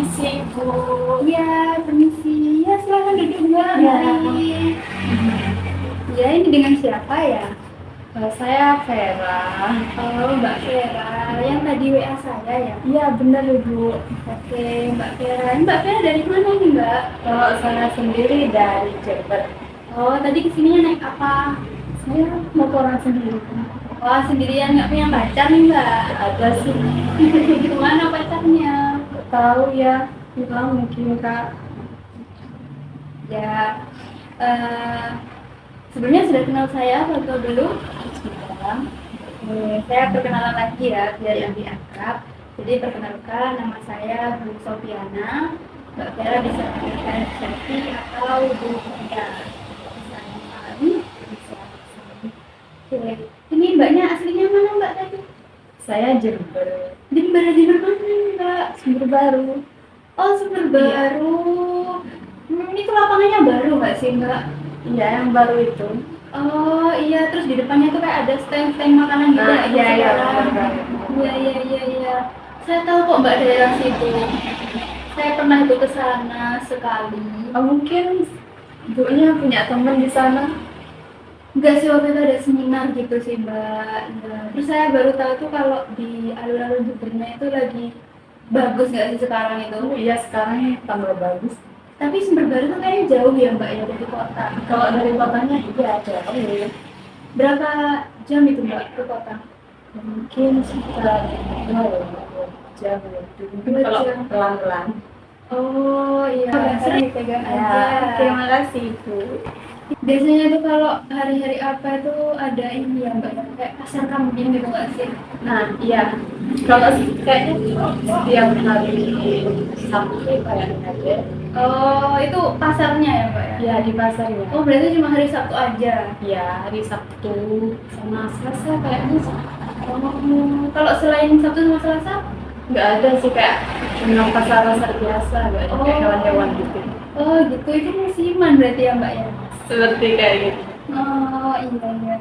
Permisi, Bu. Iya, permisi. Ya, silakan duduk Mbak. Ya. Mari. Ya, ini dengan siapa ya? Saya Vera. Oh, Mbak Vera. Yang tadi WA saya ya? Iya, benar Ibu. Oke, Mbak Vera. Ini Mbak Vera dari mana nih, Mbak? Kalau saya sendiri dari Jember. Oh, tadi kesininya naik apa? Saya motoran sendiri. Wah, sendirian nggak punya pacar nih, Mbak? Ada sih, Kemana pacarnya? nggak tahu ya. Hilang mungkin Kak. Ya, eh, sebelumnya sudah kenal saya atau belum? Sudah. Saya perkenalan lagi ya, biar lebih akrab. Jadi perkenalkan, nama saya Bu Sofiana. Mbak Vera bisa panggilkan Sofi atau Bu Sofia. Bisa memahami? Bisa. Oke. Ini mbaknya aslinya mana Mbak tadi? Saya Jember. Jember mana Mbak? Sumber baru. Oh, Sumber Baru. Itu lapangannya baru nggak sih Mbak? Iya, yang baru itu. Oh iya, terus di depannya tuh kayak ada stand-stand makanan gitu Nah, iya, iya, sekarang. benar. Iya. Saya tahu kok Mbak daerah situ. Saya pernah itu ke sana sekali. Oh, mungkin Ibunya punya teman di sana. Enggak sih, waktu itu ada seminar gitu sih Mbak. Ya. Terus saya baru tahu tuh kalau di alun-alun Jembernya itu lagi bagus nggak sih sekarang itu. Oh iya, sekarang tambah bagus. Tapi Sumber Baru tuh kayaknya jauh ya Mbak ya dari kota. Kalau dari kotanya iya jauh. Berapa jam itu Mbak ke kota? Mungkin sekitar 2 jam ya. Mungkin 2 kalau jam. pelan-pelan. Oh iya, sering pegang Ya, aja. terima kasih Bu. Biasanya tuh kalau hari-hari apa itu ada ini ya Mbak, kayak pasar kambing gitu nggak sih? Nah, iya. Kalau kayaknya setiap hari Sabtu kayaknya deh. Oh, itu pasarnya ya Mbak ya? Ya di pasar ya. Oh, berarti cuma hari Sabtu aja. Ya hari Sabtu sama Selasa kayaknya sih. Oh, kalau selain Sabtu sama Selasa? Nggak ada sih kayak cuma pasar-pasar biasa, nggak ada kayak Oh. hewan-hewan gitu. Oh gitu, itu musiman berarti ya Mbak ya? Seperti kayak gitu. Oh iya.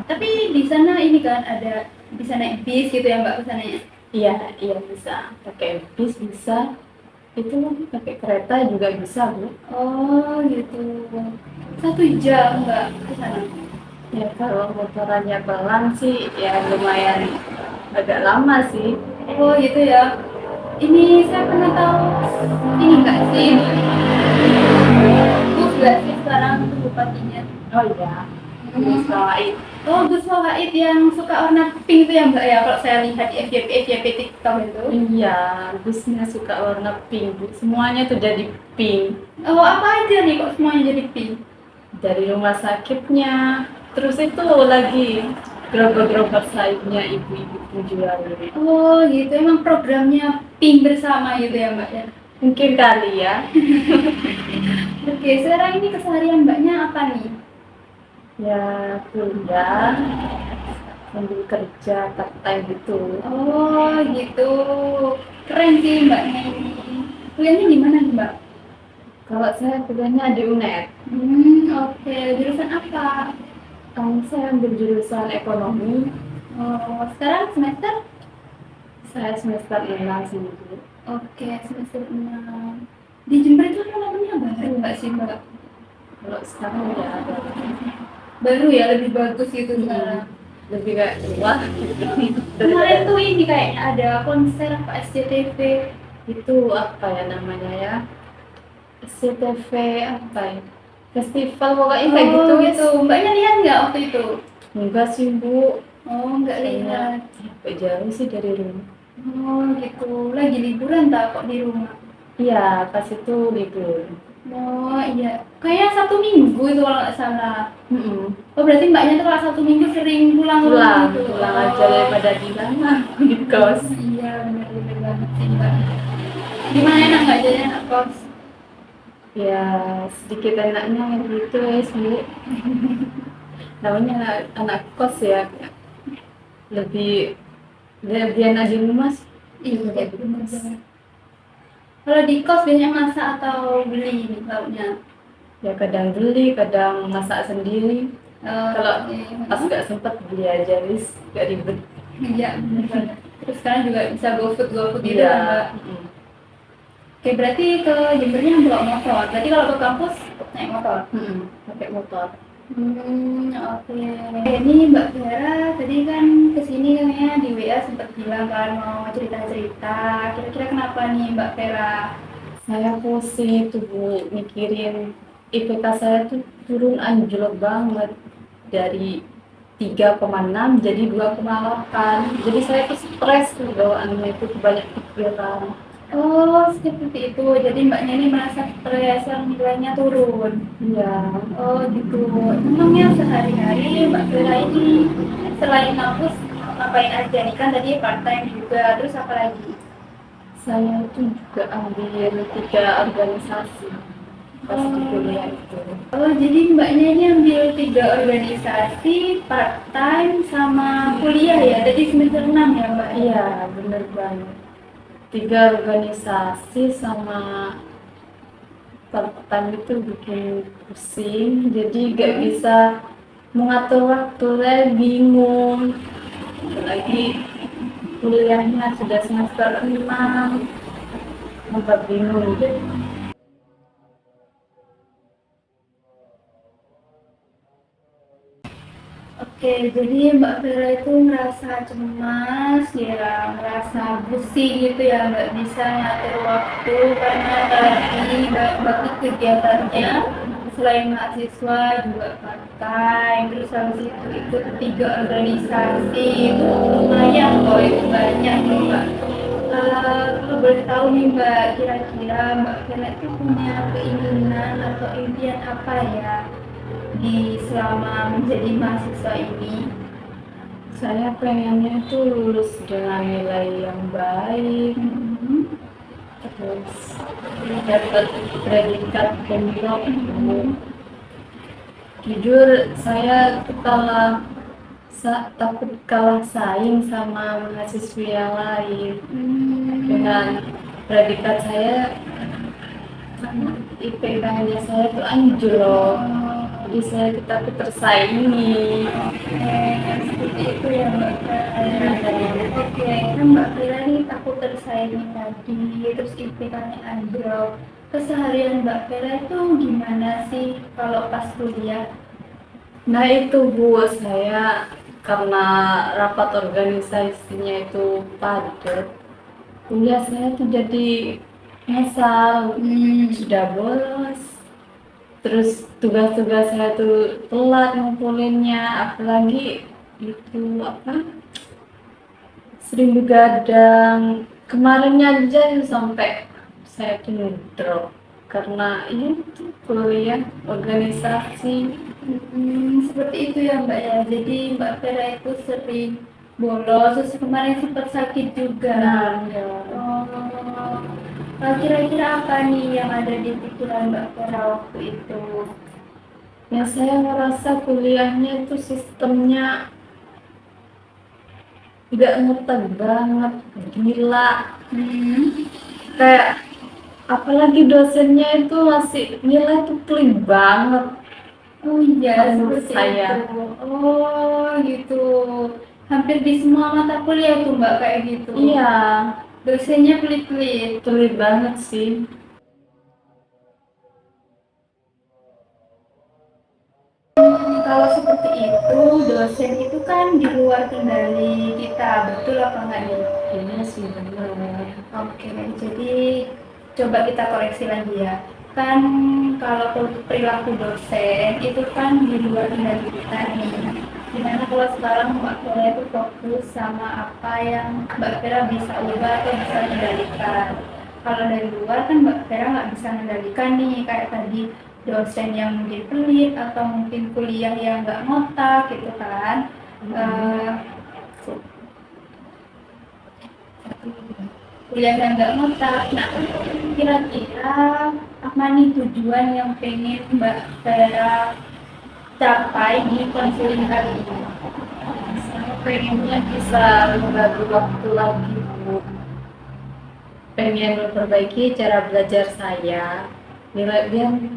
Tapi di sana ini kan ada bisa naik bis gitu ya Mbak ke sana ya? Iya, iya bisa. Pakai bis bisa. Itu pakai kereta juga bisa, Bu. Oh gitu. 1 jam Mbak ke sana? Ya kalau motorannya pelan sih ya lumayan agak lama sih. Oh gitu ya. Ini saya pernah tahu ini enggak sih? Gus enggak sih sekarang tuh bupatinya? Oh iya, Gus Wahid. Oh Gus Wahid yang suka warna pink itu ya Mbak ya? Kalau saya lihat di FYP TikTok itu. Iya, Gusnya suka warna pink, Bu. Semuanya tuh jadi pink. Oh apa aja nih kok semuanya jadi pink? Dari rumah sakitnya, terus itu lagi gerobak-gerobak sayurnya ibu-ibu penjual ini. Oh gitu, emang programnya pink bersama gitu ya Mbak ya? Mungkin kali ya. Oke, sekarang ini keseharian Mbaknya apa nih? Ya kuliah sambil kerja part time gitu. Oh gitu, keren sih Mbaknya ini. Kuliahnya di mana nih Mbak? Kalau saya kuliahnya di UNED. Oke, jurusan apa? Saya ambil jurusan ekonomi. Oh, sekarang semester? Saya semester 6 sih, Bu. Oke, semester 6. Di Jember itu namanya baru nggak sih Mbak? Kalau sekarang ya ada Baru ya, lebih bagus gitu sekarang. lebih kayak wah Kemarin tuh ini kayaknya ada konser apa SCTV. itu apa ya namanya ya, SCTV apa ya, festival pokoknya kayak gitu gitu. Mbaknya lihat nggak waktu itu? enggak sih Bu, Oh, nggak lihat. agak jauh sih dari rumah. Oh, gitu. Lagi liburan tak kok di rumah? Iya pas itu libur. Oh, iya. Kayaknya 1 minggu itu kalau nggak salah. Mm-mm. Oh, berarti mbaknya tuh kalau 1 minggu sering pulang pulang gitu. pulang aja daripada di mana di kos. Iya, benar-benar banget sih Mbak. Gimana enak nggak jadi anak kos? Ya sedikit enaknya gitu ya Bu, namanya anak kos ya, lebih lebihan aja mas. Iya, benar banget. Kalau di kos biasanya masak atau beli nih lauknya? Ya kadang beli kadang masak sendiri. Kalau Oke. pas nggak sempet beli aja wis, nggak ribet. Iya, benar banget. Terus sekarang juga bisa GoFood gitu Iya. kan Mbak? Mm. Oke, berarti ke Jembernya bawa motor. Berarti kalau ke kampus naik motor. Pakai motor. Oke. Ini Mbak Vera tadi kan kesini kan ya di WA sempat bilang kan mau cerita-cerita. Kira-kira kenapa nih Mbak Vera? Saya pusing tuh Bu, mikirin IPK saya tuh turun anjlok banget dari 3,6 jadi 2,8. Jadi saya tuh stres tuh bawaannya itu banyak pikiran. Oh, seperti itu. Jadi Mbaknya ini merasa stres yang nilainya turun. Iya, Oh, gitu. Memangnya sehari-hari Mbak Vera ini selain kampus ngapain aja nih? Kan tadi part time juga, terus apa lagi? saya tuh juga ambil 3 organisasi pas di kuliah itu. Oh, jadi Mbaknya ini ambil 3 organisasi, part time sama kuliah ya? Jadi semester 6 ya Mbak? Iya, bener banget. 3 organisasi sama part-time itu bikin pusing, jadi gak bisa mengatur waktu, saya bingung. Apalagi kuliahnya sudah semester 6, tambah bingung. Oke, jadi Mbak Vera itu merasa cemas, ya, merasa pusing gitu ya, nggak bisa ngatur waktu karena tadi banyak kegiatannya selain mahasiswa juga part time, terus habis itu ikut 3 organisasi, itu lumayan kok, itu banyak nih Mbak. Kalau boleh tahu nih Mbak, kira-kira Mbak Vera itu punya keinginan atau impian apa ya di selama menjadi mahasiswa ini? Saya pengennya itu lulus dengan nilai yang baik, terus dapat predikat pemilok. Jujur saya tuh takut kalah saing sama mahasiswa yang lain. Dengan predikat saya, IPK-nya saya tuh anjlok, jadi saya takut tersaingi. Seperti itu ya Mbak Vera. Oke, kan Mbak Vera ini takut tersaingi tadi, terus IPK-nya anjlok. Keseharian Mbak Vera itu gimana sih kalau pas kuliah? Nah itu Bu, saya karena rapat organisasinya itu padat, kuliah saya tuh jadi ngasal, sudah bolos. Terus tugas-tugas saya tuh telat ngumpulinnya, apalagi itu apa? Sering begadang. Kemarinnya aja sampai saya tuh ngedrop karena itu kuliah organisasi. Seperti itu ya Mbak ya. Jadi Mbak Vera itu sering bolos, terus kemarin sempat sakit juga. Ya. Kira-kira apa nih yang ada di pikiran Mbak Vera waktu itu? Ya saya merasa kuliahnya itu sistemnya nggak ngeteh banget, gila. Kayak apalagi dosennya itu masih nilai tuh pelit banget. Oh iya, Menurut seperti saya. itu. Oh gitu. Hampir di semua mata kuliah tuh Mbak kayak gitu. Iya, Dosennya pelit-pelit. pelit banget sih. Kalau seperti itu, dosen itu kan di luar kendali kita, betul apa enggak nih? Iya sih benar. Oke, jadi coba kita koreksi lagi ya. Kan kalau perilaku dosen itu kan di luar kendali kita nih. Dimana kalau sekarang Mbak Vera itu fokus sama apa yang Mbak Vera bisa ubah atau bisa kendalikan. Kalau dari luar kan Mbak Vera nggak bisa kendalikan nih, kayak tadi dosen yang mungkin pelit atau mungkin kuliah yang nggak ngotak gitu kan. Eh, Kuliah yang nggak ngotak. Nah, kira-kira apa nih tujuan yang pengen Mbak Vera capai di konseling kali ini? Saya pengennya bisa membagi waktu lagi, Bu. Pengen memperbaiki cara belajar saya. Biar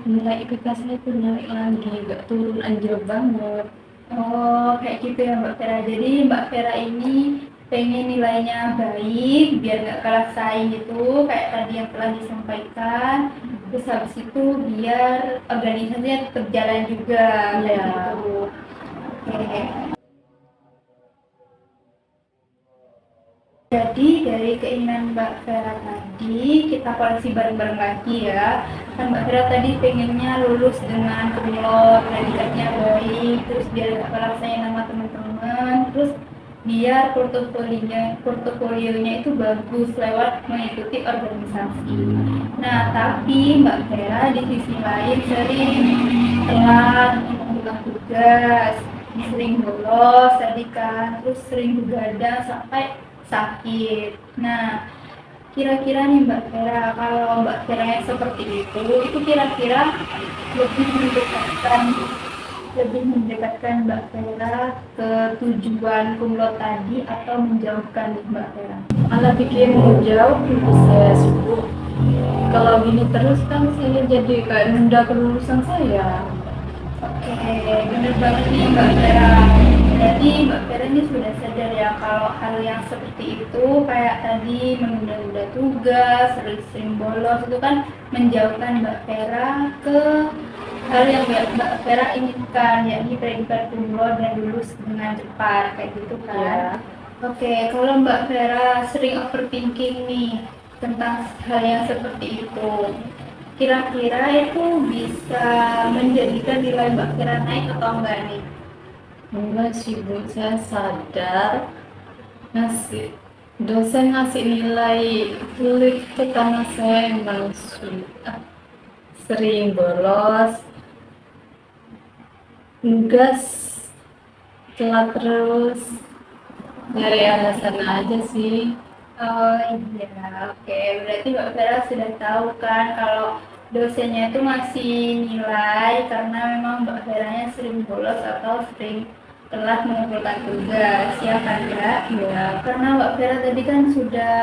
nilai IPK saya itu naik lagi, gak turun anjlok banget. Oh, kayak gitu ya Mbak Vera. Jadi Mbak Vera ini pengen nilainya baik biar nggak kalah saing gitu kayak tadi yang telah disampaikan. Terus habis itu biar organisasinya tetap jalan juga kayak Iya. gitu. Oke. Jadi dari keinginan Mbak Vera tadi kita koleksi bareng-bareng lagi ya. Kan Mbak Vera tadi pengennya lulus dengan kumlot, predikatnya baik, terus biar nggak kalah saing sama teman-teman, terus biar portofolionya itu bagus lewat mengikuti organisasi. Nah, tapi Mbak Vera di sisi lain sering telat mengumpulkan tugas, sering bolos tadi kan, terus sering begadang sampai sakit. Nah, kira-kira nih Mbak Vera, kalau Mbak Vera yang seperti itu kira-kira lebih mendekatkan Mbak Vera ke tujuan kumlot tadi atau menjauhkan Mbak Vera? Malah bikin jauh gitu saya sibuk. Kalau gini terus kan saya jadi kayak nunda kelulusan saya. Oke, benar banget nih Mbak Vera. Jadi Mbak Vera ini sudah sadar ya kalau hal yang seperti itu kayak tadi menunda-nunda tugas, sering bolos itu kan menjauhkan Mbak Vera ke hal yang Mbak Vera inginkan, yakni predikat kumlot dan lulus dengan cepat kayak gitu kan. Ya. Oke, kalau Mbak Vera sering overthinking nih tentang hal yang seperti itu, kira-kira itu bisa menjadikan nilai Mbak Vera naik atau enggak nih? Enggak sih Bu, saya sadar dosen ngasih nilai sulit itu karena saya emang sering bolos, nugas telat terus, nyari alasan aja sih. Oh iya, oke. Berarti Mbak Vera sudah tahu kan kalau dosennya itu masih nilai karena memang Mbak Veranya sering bolos atau sering telat mengumpulkan tugas, ya kan Mbak? Ya, Karena Mbak Vera tadi kan sudah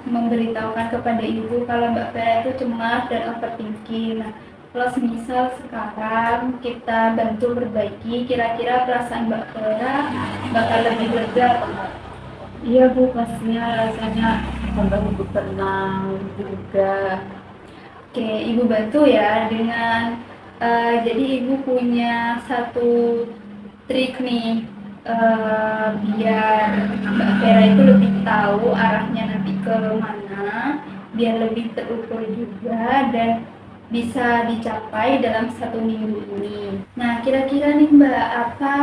memberitahukan kepada Ibu kalau Mbak Vera itu cemas dan overthinking. Nah, kalau misal sekarang kita bantu perbaiki, kira-kira perasaan Mbak Vera bakal lebih lega atau enggak? iya Bu, pastinya rasanya tambah lebih tenang juga. Oke, Ibu bantu ya dengan jadi Ibu punya satu trik nih biar Mbak Vera itu lebih tahu arahnya nanti ke mana, biar lebih terukur juga dan bisa dicapai dalam 1 minggu ini. Nah, kira-kira nih Mbak, apa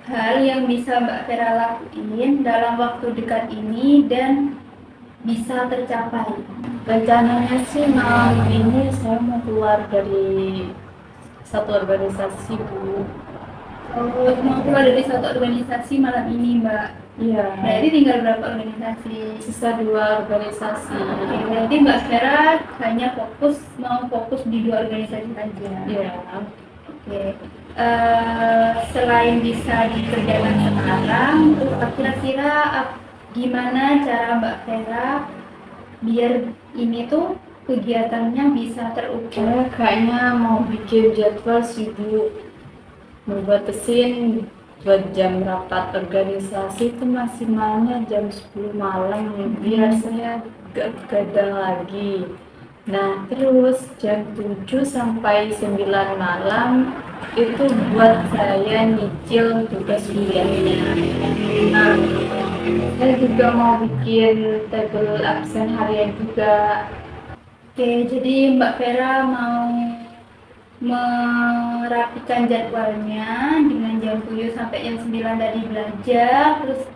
hal yang bisa Mbak Vera lakuin dalam waktu dekat ini dan bisa tercapai? Rencananya sih malam ini saya mau keluar dari satu organisasi Bu. Oh, mau keluar dari satu organisasi malam ini Mbak. Iya, Berarti tinggal berapa organisasi? sisa 2 organisasi. Oke, berarti Mbak Vera hanya mau fokus di 2 organisasi saja. Iya. Oke. Selain bisa dikerjakan sekarang, kira-kira gimana cara Mbak Vera biar ini tuh kegiatannya bisa terukur? Saya kayaknya mau bikin jadwal sih Bu. Mau batasin buat jam rapat organisasi itu maksimalnya jam 10 malam biar saya gak begadang lagi. Nah, terus jam 7 sampai 9 malam itu buat saya nyicil tugas kuliahnya. Nah, saya juga mau bikin tabel absen harian juga. Oke, jadi Mbak Vera mau merapikan jadwalnya dengan jam 7 sampai jam 9 tadi belajar, terus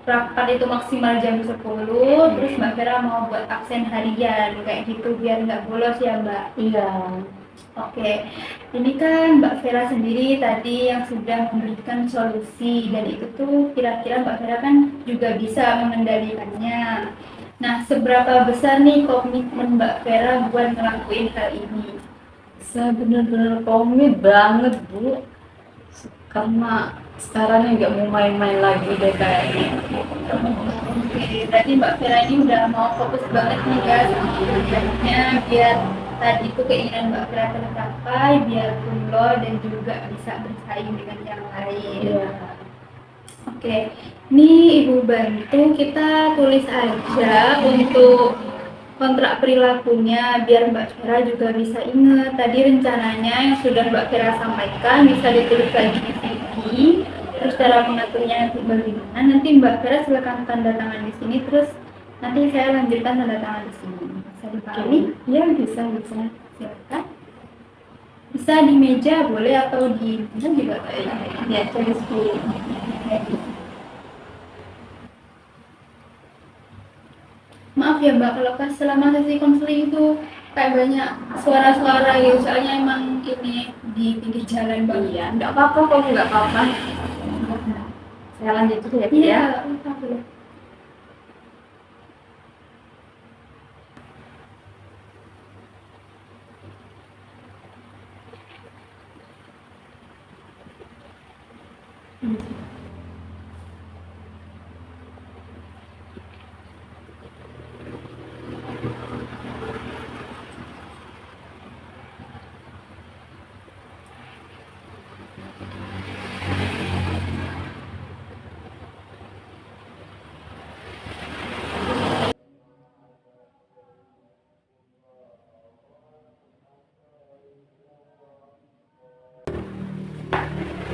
rapat itu maksimal jam 10, terus Mbak Vera mau buat absen harian kayak gitu biar nggak bolos ya Mbak. Iya. Oke, ini kan Mbak Vera sendiri tadi yang sudah memberikan solusi dan itu tuh kira-kira Mbak Vera kan juga bisa mengendalikannya. Nah, seberapa besar nih komitmen Mbak Vera buat ngelakuin hal ini? Saya benar-benar komit banget Bu, karena sekarang nggak mau main-main lagi deh kayaknya. Oke, berarti Mbak Vera ini udah mau fokus banget nih guys sama kerjanya biar tadi itu keinginan Mbak Vera tercapai biar kumlot dan juga bisa bersaing dengan yang lain. Iya. Oke, ini Ibu bantu kita tulis aja untuk kontrak perilakunya biar Mbak Vera juga bisa ingat. Tadi rencananya yang sudah Mbak Vera sampaikan bisa ditulis lagi di sini. Terus cara mengaturnya nanti bagaimana? Nanti Mbak Vera silakan tanda tangan di sini. Terus nanti saya lanjutkan tanda tangan di sini. Bisa dipahami? Ya, bisa. Silakan. Bisa di meja boleh atau di mana juga Ya, tulis dulu. Maaf ya Mbak, kalau pas selama sesi konseling itu kayak banyak suara-suara gitu, soalnya emang ini di pinggir jalan Mbak. Iya, nggak apa-apa kok, nggak apa-apa. Saya lanjut dulu ya, Bu, Iya, ya. boleh.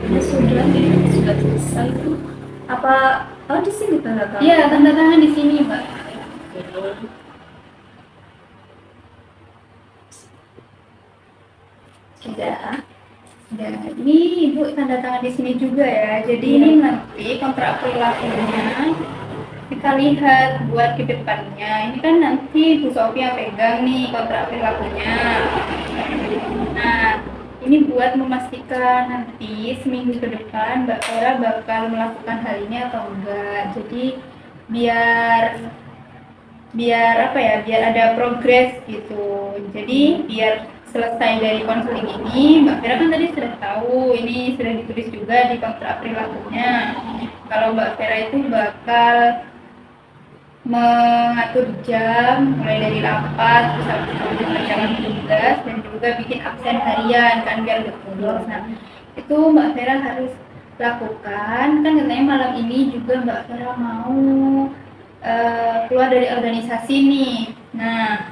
Ya sudah selesai itu. Apa? Oh, di sini tanda tangan. Iya, tanda tangan di sini Mbak. Sudah. Dan ini Ibu tanda tangan di sini juga ya. Jadi ini nanti kontrak perilakunya kita lihat buat ke depannya. Ini kan nanti Bu Sofi yang pegang nih kontrak perilakunya. Nah, ini buat memastikan nanti seminggu ke depan Mbak Vera bakal melakukan hal ini atau enggak. Jadi biar apa ya, biar ada progres gitu. Jadi biar selesai dari konseling ini, Mbak Vera kan tadi sudah tahu, ini sudah ditulis juga di kontrak perilakunya. Kalau Mbak Vera itu bakal mengatur jam mulai dari rapat, terus habis itu mengerjakan tugas dan juga bikin absen harian kan biar betul. Nah, itu Mbak Vera harus lakukan. Kan katanya malam ini juga Mbak Vera mau keluar dari organisasi nih. Nah,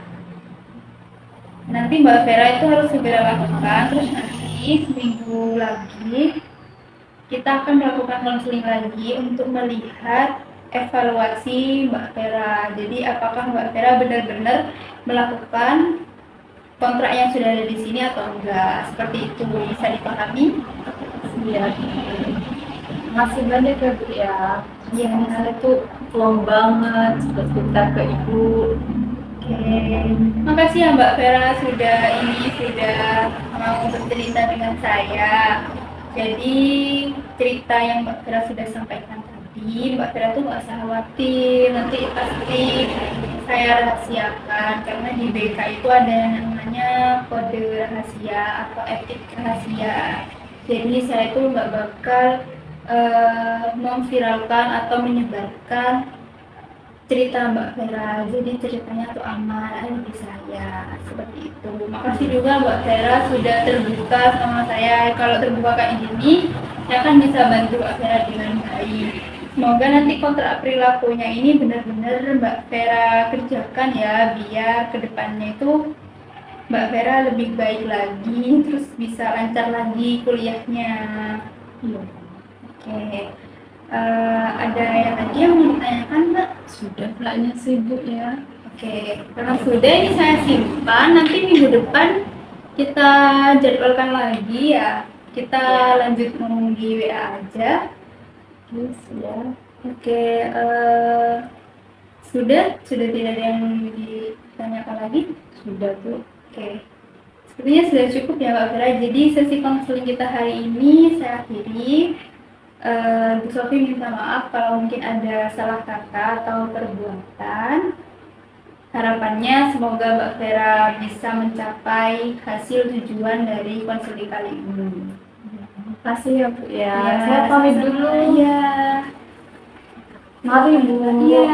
nanti Mbak Vera itu harus segera lakukan. Terus nanti seminggu lagi kita akan melakukan konseling lagi untuk melihat evaluasi Mbak Vera. Jadi apakah Mbak Vera benar-benar melakukan kontrak yang sudah ada di sini atau enggak? Seperti itu, bisa dipahami? Iya. Masih banyak ya, Bu, ya. Iya, Saya tuh plong banget cerita ke Ibu. Oke, makasih ya Mbak Vera sudah mau bercerita dengan saya. Jadi cerita yang Mbak Vera sudah sampaikan tadi, Mbak Vera tuh nggak usah khawatir, nanti pasti saya rahasiakan karena di BK itu ada yang namanya kode rahasia atau etik rahasia. Jadi saya tuh nggak bakal memviralkan atau menyebarkan cerita Mbak Vera, jadi ceritanya tuh aman, ada di saya, seperti itu. Makasih juga Mbak Vera sudah terbuka sama saya. Kalau terbuka kayak gini, saya kan bisa bantu Mbak Vera dengan baik. Semoga nanti kontrak perilakunya ini benar-benar Mbak Vera kerjakan ya, biar kedepannya itu Mbak Vera lebih baik lagi, terus bisa lancar lagi kuliahnya. Iya. Oke. Ada yang lagi yang mau ditanyakan Mbak? Sudah kayaknya sibuk ya. Oke, karena sudah ini saya simpan, nanti minggu depan kita jadwalkan lagi ya. Kita lanjut ngomong di WA aja. Yes, ya. Oke, sudah tidak ada yang ditanyakan lagi? Sudah, Bu. Oke, sepertinya sudah cukup ya Mbak Vera. Jadi sesi konseling kita hari ini saya akhiri. Bu Sofi minta maaf kalau mungkin ada salah kata atau perbuatan. Harapannya semoga Mbak Vera bisa mencapai hasil tujuan dari konseling kali ini. Terima kasih ya, Bu, ya. Ya, Saya pamit dulu. Ya. Mari, Bu. Iya.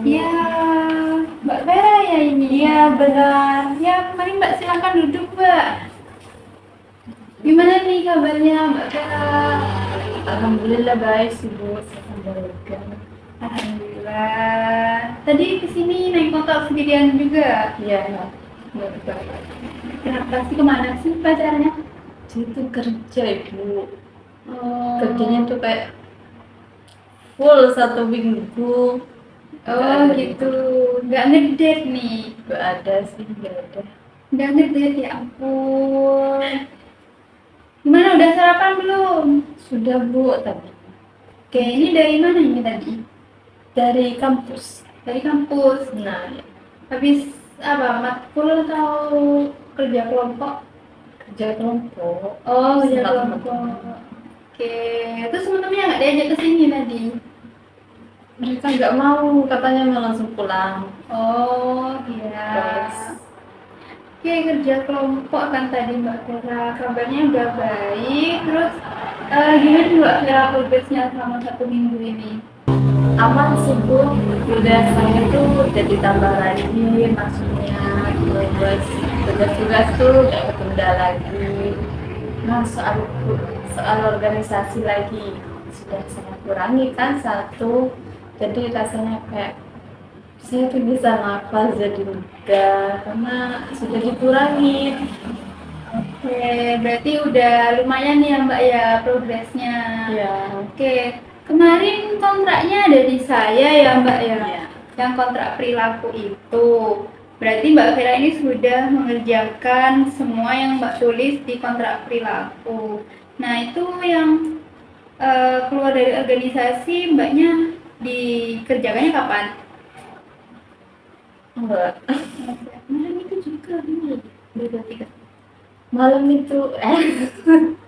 Iya, Mbak Vera ya ini. Iya, benar. Ya, mari Mbak silakan duduk Mbak. Gimana nih kabarnya Mbak Vera? Alhamdulillah baik sih Bu. Alhamdulillah. Alhamdulillah. Tadi kesini naik motor sendirian juga. Iya, betul. Kenapa sih, kemana sih pacarnya? Dia tuh kerja Ibu. Oh, Kerjanya tuh kayak full 1 minggu. oh gitu. Nggak ngedate nih. Gak ada sih, gak ada. Nggak ngedate, ya ampun. Gimana, udah sarapan belum? Sudah Bu tadi. Oke, ini dari mana ini tadi? Dari kampus. Dari kampus. Nah, Habis apa? Matkul atau kerja kelompok? kerja kelompok. Oh, kerja Sama kelompok. Oke, terus temen-temennya nggak diajak ke sini tadi? Mereka nggak mau, katanya mau langsung pulang. Oh, iya. Terus, Oke, kerja kelompok kan tadi Mbak Vera, kabarnya udah baik. Terus gimana Mbak Vera progresnya selama 1 minggu ini? aman sih Bu. Udah saya tuh udah ditambah lagi maksudnya. Terus tugas-tugas tuh nggak ketunda lagi. Nah, soal organisasi lagi sudah saya kurangi kan 1. Jadi rasanya kayak saya tuh bisa nafas jadi enggak karena sudah dikurangi. Oke, berarti udah lumayan ya Mbak ya progresnya. Ya, Oke, kemarin kontraknya ada di saya ya Mbak ya. Iya. Yang kontrak perilaku itu. Berarti Mbak Vera ini sudah mengerjakan semua yang Mbak tulis di kontrak perilaku. Nah, itu yang keluar dari organisasi Mbaknya dikerjakannya kapan? enggak. Malam itu juga dulu. Dua tiga. Malam itu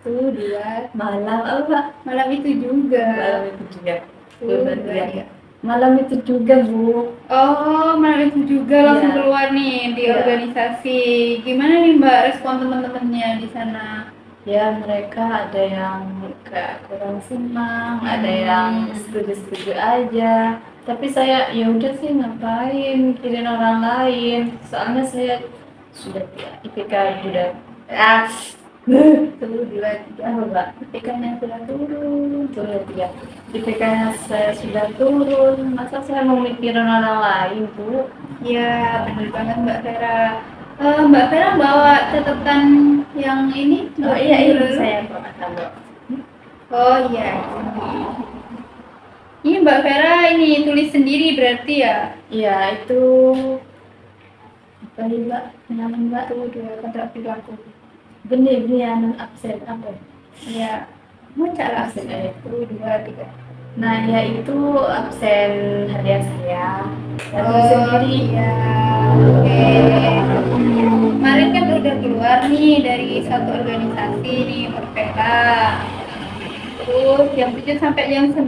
Tuh dua. malam apa? Malam itu juga. Malam itu juga. Tuh, Berarti dua, ya. tiga. Malam itu juga Bu. Oh, malam itu juga langsung Iya. keluar nih di Iya. organisasi. Gimana nih Mbak respon teman-temannya di sana? Ya mereka ada yang kayak kurang senang, ada yang setuju-setuju aja. Tapi saya ya udah sih ngapain mikirin orang lain. Soalnya saya sudah IPK udah Tuh dua tiga. apa Mbak? IPK-nya sudah turun. Turun 3. IPK-nya saya sudah turun. Masa saya mau mikirin orang lain Bu? Ya, benar banget Mbak Vera. Mbak Vera bawa catatan yang ini? Oh iya ini dulu? saya bawa Mbak. Oh iya. Ini Mbak Vera ini tulis sendiri berarti ya? Iya itu apa ya Mbak? Namanya Mbak? Tuh dua kontrak perilaku. Benih anu absen apa? Iya. Mau cara Absen absen? Tuh dua tiga. Nah ya itu absen harian saya. Saya tulis Oh sendiri. iya. Oke. Kemarin kan udah keluar nih dari satu organisasi nih Mbak Vera. Terus jam 7 sampai jam 9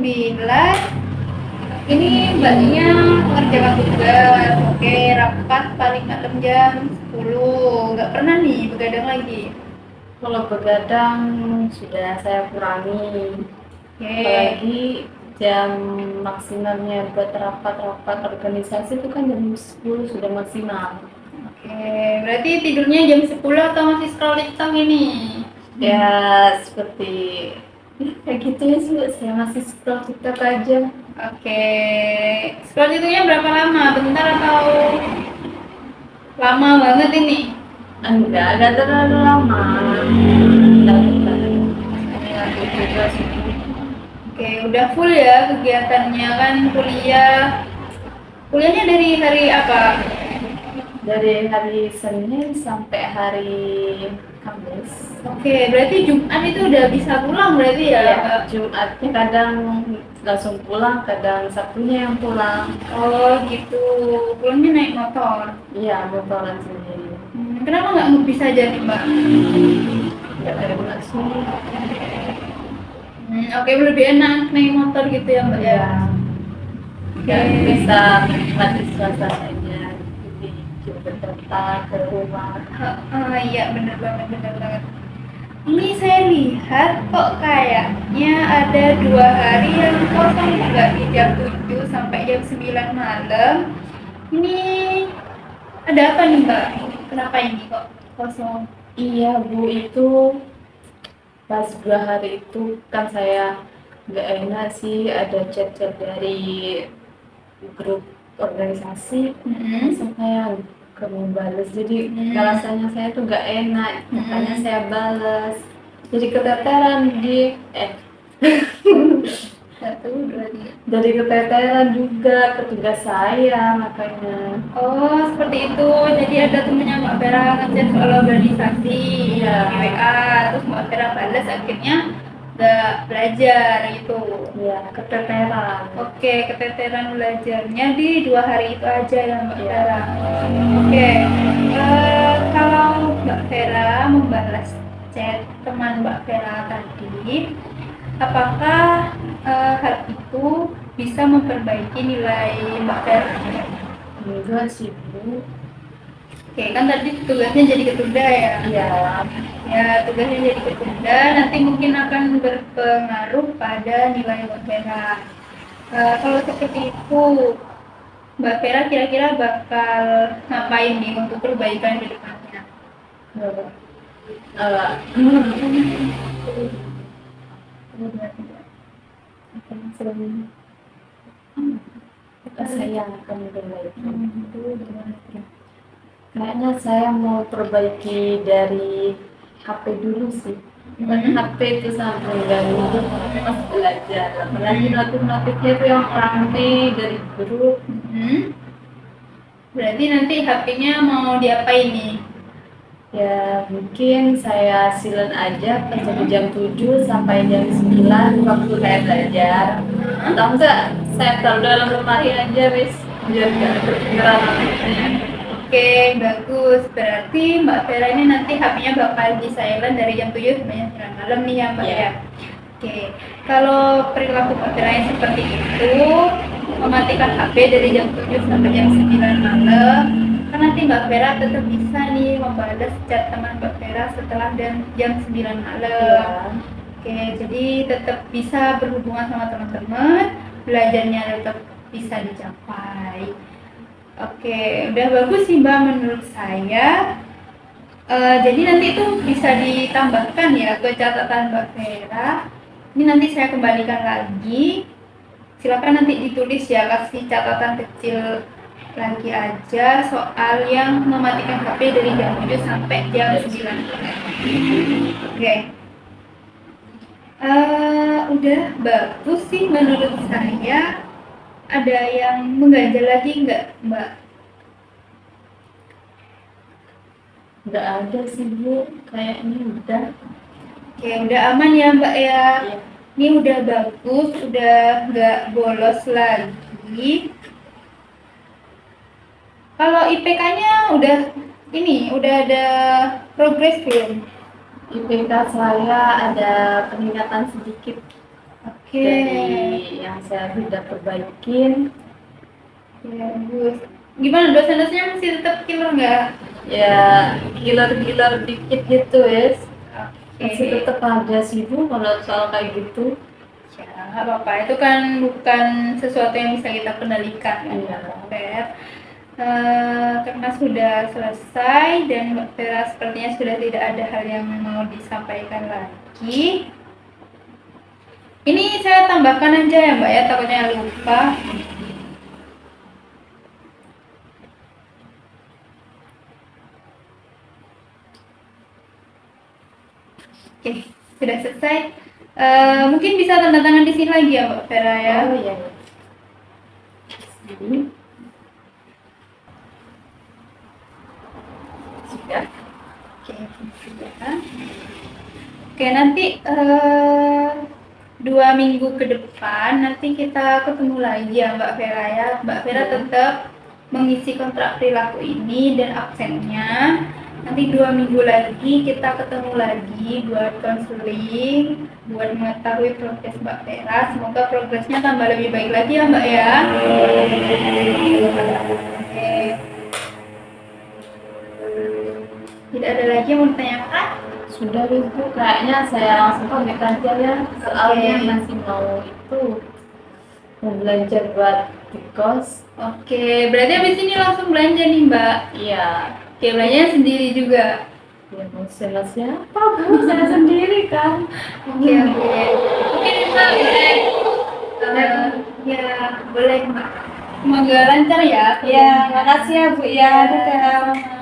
ini mbaknya mengerjakan tugas. Oke, rapat paling malam jam 10. Nggak pernah nih begadang lagi. Kalau begadang sudah saya kurangi. Oke. Apalagi jam maksimalnya buat rapat-rapat organisasi itu kan jam 10 sudah maksimal. Oke, berarti tidurnya jam 10 atau masih scroll TikTok ini? Ya seperti kayak gitu ya sih, saya masih scroll TikTok aja. Oke, scroll TikToknya berapa lama? Bentar atau lama banget ini? Enggak terlalu lama. Bentar. Ini aku juga sih. Oke, udah full ya kegiatannya kan kuliah. Kuliahnya dari hari apa? Dari hari Senin sampai hari Kamis. Oke, berarti Jumat itu udah bisa pulang berarti ya? Ya, Mbak? Jumatnya kadang langsung pulang, kadang Sabtunya yang pulang. Oh gitu, pulangnya naik motor. Iya, motoran sendiri. Kenapa nggak bisa jadi Mbak? Nggak enak sih. Oke, lebih enak naik motor gitu ya Mbak ya? Nggak bisa menikmati suasananya. Jadi jemput datang ke rumah. Iya bener banget. Ini saya lihat kok kayaknya ada 2 hari yang kosong nggak di jam 7 sampai jam 9 malam. Ini ada apa nih Mbak? Kenapa ini kok kosong? Iya Bu, itu Pas 2 hari itu kan saya nggak enak sih, ada chat-chat dari grup organisasi, masa saya nggak mau balas, jadi balasannya saya tuh nggak enak, makanya saya balas, jadi keteteran Satu, dua, tiga. dari keteteran juga ke tugas saya makanya. Oh, seperti itu. Jadi ada temennya Mbak Vera ngechat soal organisasi Iya. di WA, terus Mbak Vera balas, akhirnya nggak belajar gitu. Ya, keteteran. Oke, keteteran belajarnya di 2 hari itu aja ya Mbak Iya. Vera. Oke, kalau Mbak Vera membalas chat teman Mbak Vera tadi, apakah hal itu bisa memperbaiki nilai Mbak Vera? Enggak sih Bu. Oke, kan tadi tugasnya jadi ketunda ya. Iya. Ya, tugasnya jadi ketunda, nanti mungkin akan berpengaruh pada nilai Mbak Vera. Kalau seperti itu, Mbak Vera kira-kira bakal ngapain nih untuk perbaikan ke depannya? Saya akan memperbaiki. Kayaknya saya mau perbaiki dari HP dulu sih. Kan HP itu sangat mengganggu pas belajar. Apalagi notif-notifnya itu yang rame dari grup. Berarti nanti HP-nya mau diapain nih? Ya mungkin saya silent aja pas dari jam 7 sampai jam 9 waktu saya belajar. Atau enggak saya taruh dalam lemari aja wis, biar gak kedengeran notifnya. Oke, bagus. Berarti Mbak Vera ini nanti HP-nya bakal di silent dari jam 7 sampai jam 9 malam nih ya Mbak ya. Oke, kalau perilaku Mbak Vera yang seperti itu, mematikan HP dari jam 7 sampai jam 9 malam, kan nanti Mbak Vera tetap bisa nih membalas chat teman Mbak Vera setelah jam 9 malam. Oke, jadi tetap bisa berhubungan sama teman-teman, belajarnya tetap bisa dicapai. Oke, udah bagus sih Mbak menurut saya. Jadi nanti itu bisa ditambahkan ya ke catatan Mbak Vera. Ini nanti saya kembalikan lagi. Silakan nanti ditulis ya, kasih catatan kecil lagi aja soal yang mematikan HP dari jam 7 sampai jam 9. Oke. Udah bagus sih menurut saya. Ada yang mengganjal lagi nggak Mbak? Nggak ada sih Bu, kayaknya udah. Oke, udah aman ya Mbak ya. Iya. Ini udah bagus, udah nggak bolos lagi. Kalau IPK-nya udah ada progres belum? IPK saya ada peningkatan sedikit dari yang saya sudah perbaikin. Ya, bagus. Gimana dosen-dosennya masih tetap killer nggak? Ya killer-killer dikit gitu ya. Oke. Masih tetap ada sih Bu kalau soal kayak gitu. Ya, nggak apa-apa. Itu kan bukan sesuatu yang bisa kita kendalikan kan, Iya. Mbak Fer. Karena sudah selesai dan Mbak Vera sepertinya sudah tidak ada hal yang mau disampaikan lagi. Ini saya tambahkan aja ya Mbak ya, takutnya lupa. Oke, sudah selesai. Mungkin bisa tanda tangan di sini lagi ya Mbak Vera ya. Oh iya. Sudah. Oke, sudah. Oke, nanti 2 minggu ke depan nanti kita ketemu lagi ya Mbak Vera ya. Mbak Vera tetap mengisi kontrak perilaku ini dan absennya. Nanti 2 minggu lagi kita ketemu lagi buat konseling, buat mengetahui progres Mbak Vera. Semoga progresnya tambah lebih baik lagi ya Mbak ya. Oke. Tidak ada lagi yang mau ditanyakan? Sudah Bu, kayaknya saya langsung pamit aja ya. Soalnya masih mau belanja buat di kos. Oke, berarti habis ini langsung belanja nih Mbak. Iya. Oke, belanjanya sendiri juga. Ya mau salah siapa Bu? Saya sendiri kan. Oke, oke. Mungkin Mbak boleh, ya boleh Mbak. Semoga lancar ya. Ya, makasih ya Bu ya. Dadah.